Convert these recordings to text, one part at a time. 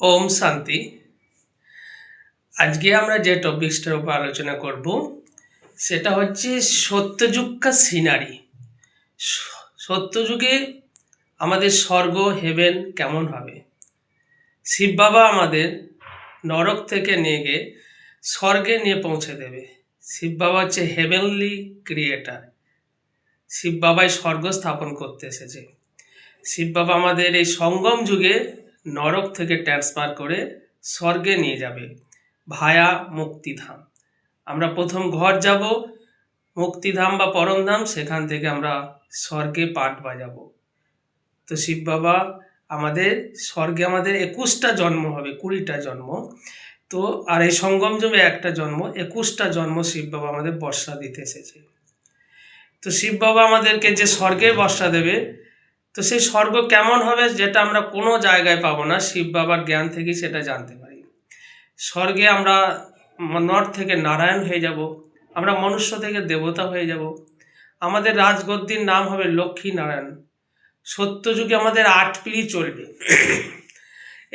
ওম শান্তি। আজকে আমরা যে টপিকসটার উপর আলোচনা করব সেটা হচ্ছে সত্যযুগকা সিনারি। সত্যযুগে আমাদের স্বর্গ হেভেন কেমন হবে। শিব বাবা আমাদের নরক থেকে নিয়ে গিয়ে স্বর্গে নিয়ে পৌঁছে দেবে। শিব বাবা হচ্ছে হেভেনলি ক্রিয়েটার। শিব বাবাই স্বর্গ স্থাপন করতে এসেছে। শিব বাবা আমাদের এই সঙ্গম যুগে নরক থেকে ট্রান্সফার করে স্বর্গে নিয়ে যাবে ভায়া মুক্তিধাম। আমরা প্রথম ঘর যাব মুক্তিধাম বা পরমধাম, সেখান থেকে আমরা স্বর্গে পাঠ বাজাবো। তো শিব বাবা আমাদের স্বর্গে আমাদের 21টা জন্ম হবে, 20টা জন্ম। তো আর এই সঙ্গম যুগে একটা জন্ম, 21টা জন্ম শিব বাবা আমাদের বর্ষা দিতে এসেছে। তো শিব বাবা আমাদেরকে যে স্বর্গে বর্ষা দেবে, তো সেই স্বর্গ কেমন হবে যেটা আমরা কোনো জায়গায় পাবো না, শিব বাবার জ্ঞান থেকেই সেটা জানতে পারি। স্বর্গে আমরা নর থেকে নারায়ণ হয়ে যাব, আমরা মনুষ্য থেকে দেবতা হয়ে যাব। আমাদের রাজগদ্দির নাম হবে লক্ষ্মী নারায়ণ। সত্যযুগে আমাদের 8 পিঁড়ি চলবে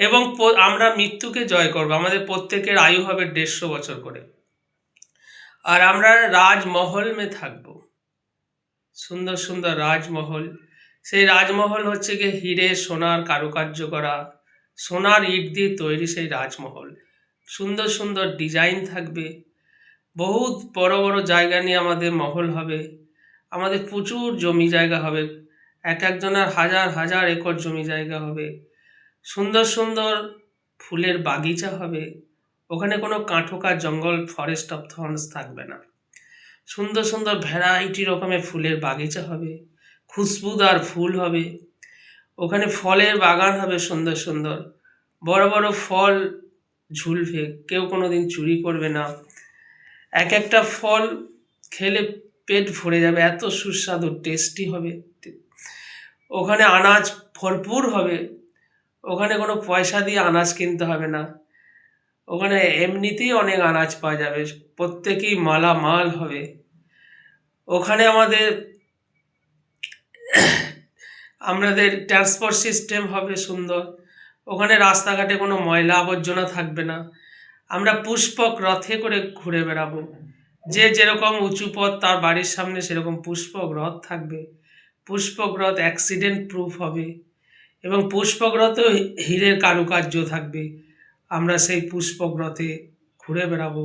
এবং আমরা মৃত্যুকে জয় করব। আমাদের প্রত্যেকের আয়ু হবে 150 বছর করে। আর আমরা রাজমহল মে থাকবো, সুন্দর সুন্দর রাজমহল। সেই রাজমহল হচ্ছে গিয়ে হিরে সোনার কারুকার্য করা, সোনার ইট দিয়ে তৈরি সেই রাজমহল। সুন্দর সুন্দর ডিজাইন থাকবে, বহুত বড় বড় জায়গা নিয়ে আমাদের মহল হবে। আমাদের প্রচুর জমি জায়গা হবে, এক একজনের হাজার হাজার একর জমি জায়গা হবে। সুন্দর সুন্দর ফুলের বাগিচা হবে, ওখানে কোনো কাঠোকা জঙ্গল ফরেস্ট অফ থর্নস থাকবে না। সুন্দর সুন্দর ভ্যারাইটি রকমের ফুলের বাগিচা হবে, খুশবুদার ফুল হবে। ওখানে ফলের বাগান হবে সুন্দর সুন্দর, বড় বড় ফল ঝুলবে, কেউ কোনো দিন চুরি করবে না। এক একটা ফল খেলে পেট ভরে যাবে, এত সুস্বাদু টেস্টি হবে। ওখানে আনাজ ভরপুর হবে, ওখানে কোনো পয়সা দিয়ে আনাজ কিনতে হবে না। ওখানে এমনিতেই অনেক আনাজ পাওয়া যাবে, প্রত্যেকেই মালামাল হবে। ওখানে আমাদের ট্রান্সপোর্ট সিস্টেম হবে সুন্দর। ওখানে রাস্তাঘাটে কোনো ময়লা আবর্জনা থাকবে না। আমরা পুষ্পক রথে করে ঘুরে বেড়াবো, যে যেরকম উঁচু পথ তার বাড়ির সামনে সেরকম পুষ্পক রথ থাকবে। পুষ্পক রথ অ্যাক্সিডেন্ট প্রুফ হবে এবং পুষ্পক রথেও হীরের কারুকার্য থাকবে। আমরা সেই পুষ্পক রথে ঘুরে বেড়াবো,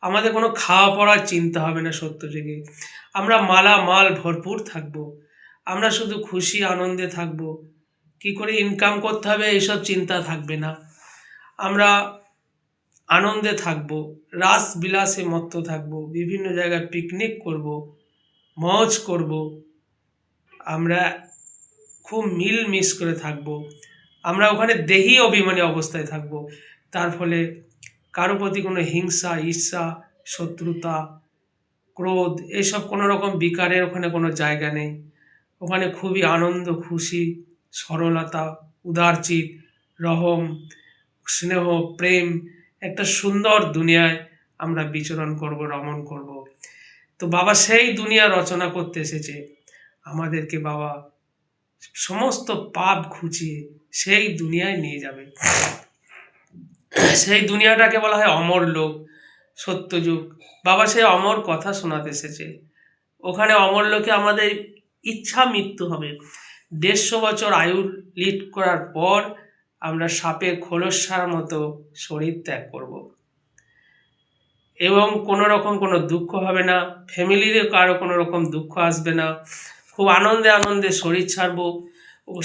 আমাদের কোনো খাওয়া পড়ার চিন্তা হবে না। সত্যযুগে আমরা মালামাল ভরপুর থাকবো, আমরা শুধু খুশি আনন্দে থাকবো। কি করে ইনকাম করতে হবে এইসব চিন্তা থাকবে না, আমরা আনন্দে থাকবো, রাস বিলাসে মত্ত থাকবো, বিভিন্ন জায়গায় পিকনিক করব, মজ করব, আমরা খুব মিল করে থাকবো। আমরা ওখানে দেহি অভিমানী অবস্থায় থাকবো, তার ফলে কারো প্রতি কোনো হিংসা ঈর্ষা শত্রুতা ক্রোধ এইসব কোনো রকম বিকারের ওখানে কোনো জায়গা নেই। ওখানে খুবই আনন্দ খুশি সরলতা উদারচিত রহম স্নেহ প্রেম একটা সুন্দর দুনিয়ায় আমরা বিচরণ করব, রমণ করব। তো বাবা সেই দুনিয়া রচনা করতে এসেছে আমাদেরকে। বাবা সমস্ত পাপ ঘুচিয়ে সেই দুনিয়ায় নিয়ে যাবে। সেই দুনিয়াটাকে বলা হয় অমর লোক, সত্যযুগ। বাবা সেই অমর কথা শোনাতে এসেছে। ওখানে অমর লোকে আমাদের ইচ্ছা মৃত্যু হবে। 150 বছর আয়ু লিড করার পর আমরা সাপের খোলসার মতো শরীর ত্যাগ করব এবং কোনো রকম কোনো দুঃখ হবে না, ফ্যামিলিরও কারো কোনো রকম দুঃখ আসবে না। খুব আনন্দে আনন্দে শরীর ছাড়বো।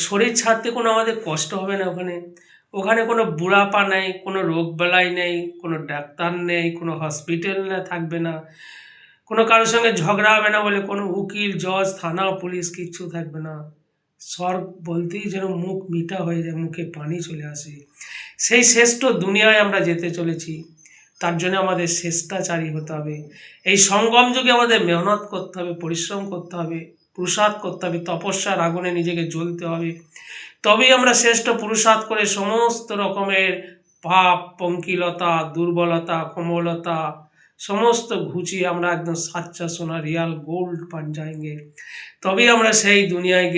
শরীর ছাড়তে কোনো আমাদের কষ্ট হবে না। ওখানে কোনো বুড়াপা নেই, কোনো রোগ বালাই নেই, কোনো ডাক্তার নেই, কোনো হসপিটাল না থাকবে না, কোনো কারোর সঙ্গে ঝগড়া হবে না বলে কোনো উকিল জজ থানা পুলিশ কিচ্ছু থাকবে না। স্বর্গ বলতেই যেন মুখ মিঠা হয়ে যায়, মুখে পানি চলে আসে। সেই শ্রেষ্ঠ দুনিয়ায় আমরা যেতে চলেছি, তার জন্য আমাদের চেষ্টাচারী হতে হবে। এই সঙ্গম যুগে আমাদের মেহনত করতে হবে, পরিশ্রম করতে হবে, পুরুষার্থ করতে হবে, তপস্যার আগুনে নিজেকে জ্বলতে হবে। তবেই আমরা শ্রেষ্ঠ পুরুষার্থ করে সমস্ত রকমের পাপ পঙ্কিলতা দুর্বলতা কোমলতা সমস্ত ঘুচিয়ে আমরা একদম সাচ্চা সোনা রিয়াল গোল্ড পান যাएंगे। তবেই আমরা সেই দুনিয়ায়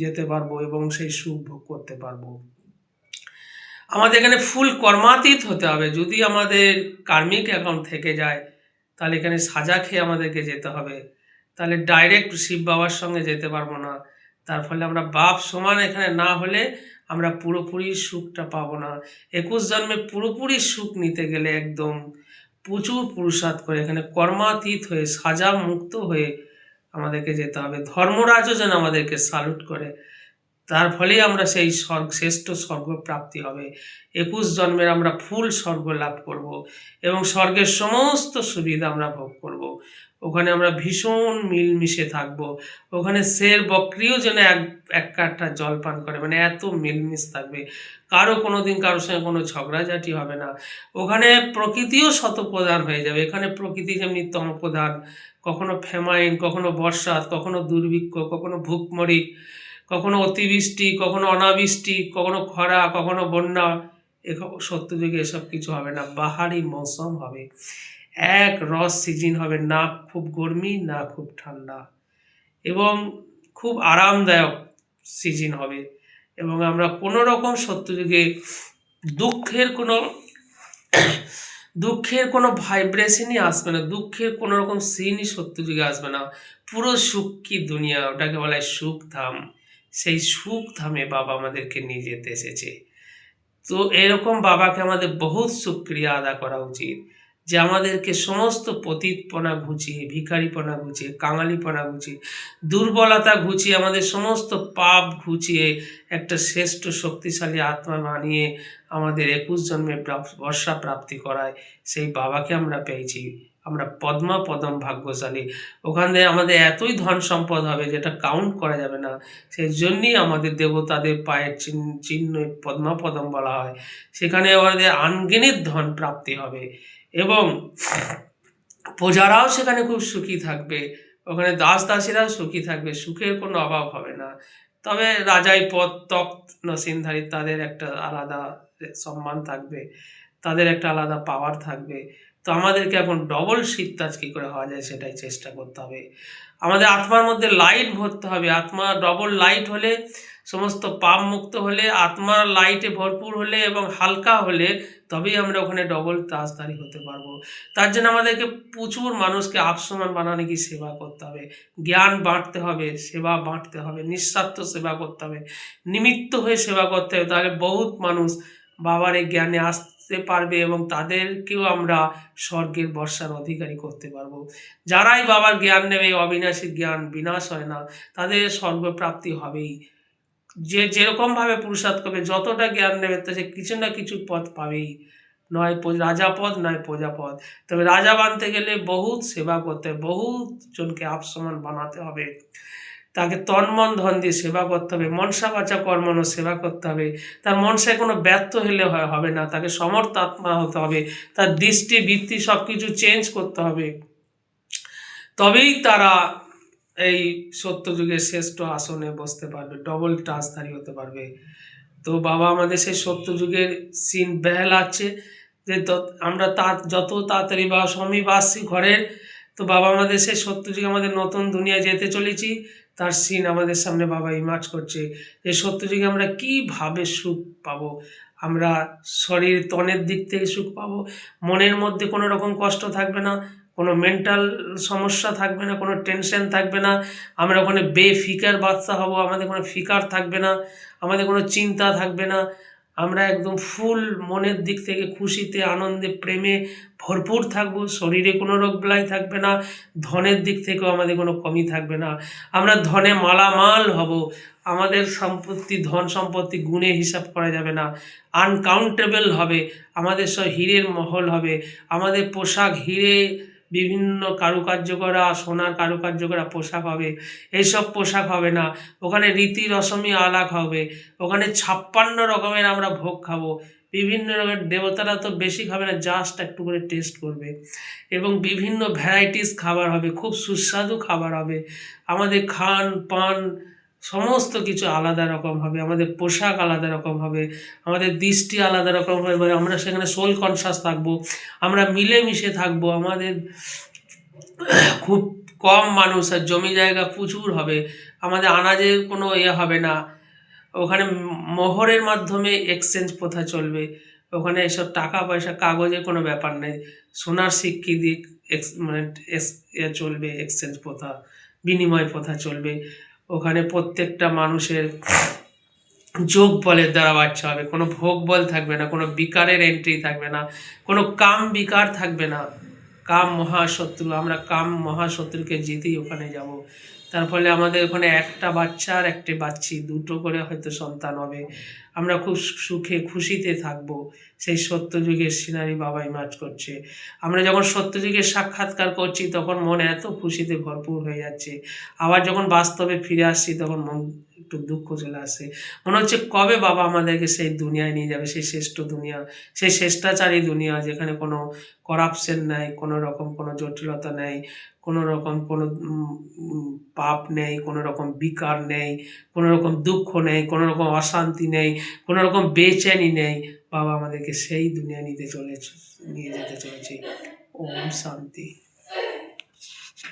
যেতে পারবো এবং সেই সুখ ভোগ করতে পারবো। আমাদের এখানে ফুল কর্মাতীত হতে হবে। যদি আমাদের কার্মিক অ্যাকাউন্ট থেকে যায় তাহলে এখানে সাজা খেয়ে আমাদেরকে যেতে হবে, তাহলে ডাইরেক্ট শিব বাবার সঙ্গে যেতে পারবো না। তার ফলে আমরা বাপ সমান এখানে না হলে আমরা পুরোপুরি সুখটা পাবো না। 21 জন্মে পুরোপুরি সুখ নিতে গেলে একদম প্রচুর পুরুষার্থ করে এখানে কর্মাতীত হয়ে সাজা মুক্ত হয়ে আমাদেরকে যেতে হবে। ধর্মরাজও যেন আমাদেরকে স্যালুট করে, তার ফলেই আমরা সেই শ্রেষ্ঠ স্বর্গ প্রাপ্তি হবে। 21 জন্মের আমরা ফুল স্বর্গ লাভ করব এবং স্বর্গের সমস্ত সুবিধা আমরা ভোগ করব। ওখানে আমরা ভীষণ মিলমিশে থাকব। ওখানে শের বকরিও যেন এক কাঠা জল পান করে, মানে এত মিলমিশ থাকবে। কারো কোনোদিন কারোর সঙ্গে কোনো ঝগড়াঝাটি হবে না। ওখানে প্রকৃতিও শতপ্রধান হয়ে যাবে। এখানে প্রকৃতি যেমনি তমপ্রধান, কখনো ফেমাইন, কখনো বর্ষাত, কখনো দুর্ভিক্ষ, কখনো ভুকমরি, কখনো অতিবৃষ্টি, কখনো অনাবৃষ্টি, কখনো খরা, কখনো বন্যা। সত্যযুগে এসব কিছু হবে না। বাহারি মৌসুম হবে, এক রস সিজন হবে, না খুব গরমি না খুব ঠান্ডা, এবং খুব আরামদায়ক সিজন হবে। এবং আমরা কোনো রকম সত্যযুগে দুঃখের কোনো ভাইব্রেশনই আসবে না, দুঃখের কোনো রকম সিনই সত্যযুগে আসবে না। পুরো সুখী দুনিয়া, ওটাকে বলা হয় সুখধাম। সেই সুখধামে বাবা আমাদেরকে নিয়ে যেতে এসেছে। তো এরকম বাবাকে আমাদের বহুত শুকরিয়া আদা করা উচিত, যে আমাদেরকে সমস্ত পতিতপনা ঘুচিয়ে, ভিখারিপনা ঘুচিয়ে, কাঙালিপনা ঘুচিয়ে, দুর্বলতা ঘুচিয়ে, আমাদের সমস্ত পাপ ঘুচিয়ে একটা শ্রেষ্ঠ শক্তিশালী আত্মা বানিয়ে আমাদের 21 জন্মের বর্ষা প্রাপ্তি করায় সেই বাবাকে আমরা পেয়েছি। আমরা পদ্ম ভাগ্যশালী। ওখান থেকে আমাদের এতই ধন সম্পদ হবে যেটা কাউন্ট করা যাবে না। সেই জন্যই আমাদের দেবতাদের পায়ের চিহ্ন পদ্ম বলা হয়। সেখানে আমাদের আনগিনিত ধন প্রাপ্তি হবে এবং প্রজারাও সেখানে খুব সুখী থাকবে। ওখানে দাস দাসীরাও সুখী থাকবে, সুখের কোনো অভাব হবে না। তবে রাজাই পদ তখ্ত নসিনধারী, তাদের একটা আলাদা সম্মান থাকবে, তাদের একটা আলাদা পাওয়ার থাকবে। তো আমাদেরকে এখন ডবল শীততাজ কী করে হওয়া যায় সেটাই চেষ্টা করতে হবে। আমাদের আত্মার মধ্যে লাইট ভরতে হবে। আত্মা ডবল লাইট হলে, সমস্ত পাপ মুক্ত হলে, আত্মার লাইটে ভরপুর হলে এবং হালকা হলে তবেই আমরা ওখানে ডবল তাজধারী হতে পারবো। তার জন্য আমাদেরকে প্রচুর মানুষকে আপসমান বানানো কি সেবা করতে হবে, জ্ঞান বাঁটতে হবে, সেবা বাঁটতে হবে, নিঃস্বার্থ সেবা করতে হবে, নিমিত্ত হয়ে সেবা করতে হবে। তাহলে বহুত মানুষ বাবার এই জ্ঞানে আসতে পারবে এবং তাদেরকেও আমরা স্বর্গের বর্ষার অধিকারী করতে পারবো। যারাই বাবার জ্ঞান নেবে, অবিনাশী জ্ঞান বিনাশ হয় না, তাদের স্বর্গপ্রাপ্তি হবেই। যে যেরকমভাবে পুরুষার্থ করবে, যতটা জ্ঞান নেবে তো সে কিছু না কিছু পদ পাবেই, নয় রাজাপদ নয় প্রজাপদ। তবে রাজা বানতে গেলে বহুত সেবা করতে হবে, বহুত জনকে আপসমান বানাতে হবে, তাকে তন মন ধন দিয়ে সেবা করতে হবে, মনসা বাচা কর্মণ সেবা করতে হবে। তার মনসায় কোনো ব্যর্থ হলে হবে না, তাকে সমর্থ আত্মা হতে হবে, তার দৃষ্টি বৃত্তি সব কিছু চেঞ্জ করতে হবে, তবেই তারা এই সত্যযুগের শ্রেষ্ঠ আসনে বসতে পারবে, ডবল টাচধারী হতে পারবে। তো বাবা আমাদের সেই সত্যযুগের সিন বেহালাচ্ছে যে আমরা যত তাড়াতাড়ি বা স্বামীবাসী ঘরের, তো বাবা আমাদের সেই সত্যযুগে আমাদের নতুন দুনিয়ায় যেতে চলেছি, তার সিন আমাদের সামনে বাবা ইমাজ করছে যে সত্যযুগে আমরা কীভাবে সুখ পাবো। আমরা শরীর তনের দিক থেকে সুখ পাবো, মনের মধ্যে কোনো রকম কষ্ট থাকবে না, কোনো মেন্টাল সমস্যা থাকবে না, কোনো টেনশন থাকবে না, আমরা ওখানে বেফিকার বাচ্চা হব, আমাদের কোনো ফিকার থাকবে না, আমাদের কোনো চিন্তা থাকবে না, আমরা একদম ফুল মনের দিক থেকে খুশিতে আনন্দে প্রেমে ভরপুর থাকবো, শরীরে কোনো রোগ বেলাই থাকবে না, ধনের দিক থেকেও আমাদের কোনো কমি থাকবে না, আমরা ধনে মালামাল হব, আমাদের সম্পত্তি ধন সম্পত্তি গুণে হিসাব করা যাবে না, আনকাউন্টেবল হবে, আমাদের সব হীরের মহল হবে, আমাদের পোশাক হিরে বিভিন্ন কারুকার্য করা সোনার কারুকার্য করা পোশাক হবে, এইসব পোশাক হবে না, ওখানে রীতি রসমই আলাদা হবে, ওখানে 56 রকমের আমরা ভোগ খাবো, বিভিন্ন রকমের দেবতারা তো বেশি খাবে না, জাস্ট একটু করে টেস্ট করবে, এবং বিভিন্ন ভ্যারাইটিস খাবার হবে, খুব সুস্বাদু খাবার হবে, আমাদের খান পান সমস্ত কিছু আলাদা রকম হবে, আমাদের পোশাক আলাদা রকম হবে, আমাদের দৃষ্টি আলাদা রকম হবে, আমরা সেখানে সোল কনসাস থাকবো, আমরা মিলেমিশে থাকবো, আমাদের খুব কম মানুষ আর জমি জায়গা প্রচুর হবে, আমাদের আনাজের কোনো হবে না, ওখানে মোহরের মাধ্যমে এক্সচেঞ্জ প্রথা চলবে। ওখানে এসব টাকা পয়সা কাগজে কোনো ব্যাপার নেই, সোনার সিক্কি দিয়ে মানে চলবে, এক্সচেঞ্জ প্রথা, বিনিময় প্রথা চলবে। ওখানে প্রত্যেকটা মানুষের যোগ বলের দ্বারা বাচ্চা হবে, কোনো ভোগ বল থাকবে না, কোনো বিকারের এন্ট্রি থাকবে না, কোনো কাম বিকার থাকবে না। কাম মহাশত্রু, আমরা কাম মহাশত্রুকে জিতেই ওখানে যাব। তার ফলে আমাদের ওখানে একটা বাচ্চা আর একটি বাচ্চি, দুটো করে হয়তো সন্তান হবে। আমরা খুব সুখে খুশিতে থাকবো। সেই সত্যযুগের সিনারি বাবা ইমাজ করছে। আমরা যখন সত্যযুগের সাক্ষাৎকার করছি তখন মন এত খুশিতে ভরপুর হয়ে যাচ্ছে, আবার যখন বাস্তবে ফিরে আসছি তখন মন একটু দুঃখ চলে আসে। মনে হচ্ছে কবে বাবা আমাদেরকে সেই দুনিয়ায় নিয়ে যাবে, সেই শ্রেষ্ঠ দুনিয়া, সেই শ্রেষ্টাচারী দুনিয়া, যেখানে কোনো করাপশন নাই, কোনো রকম কোনো জটিলতা নেই, কোনো রকম কোনো পাপ নেই, কোনো রকম বিকার নেই, কোনো রকম দুঃখ নেই, কোনো রকম অশান্তি নেই, কোনো রকম বেচেনি নেই। বাবা আমাদেরকে সেই দুনিয়া নিয়ে যেতে চলেছে। ওম শান্তি।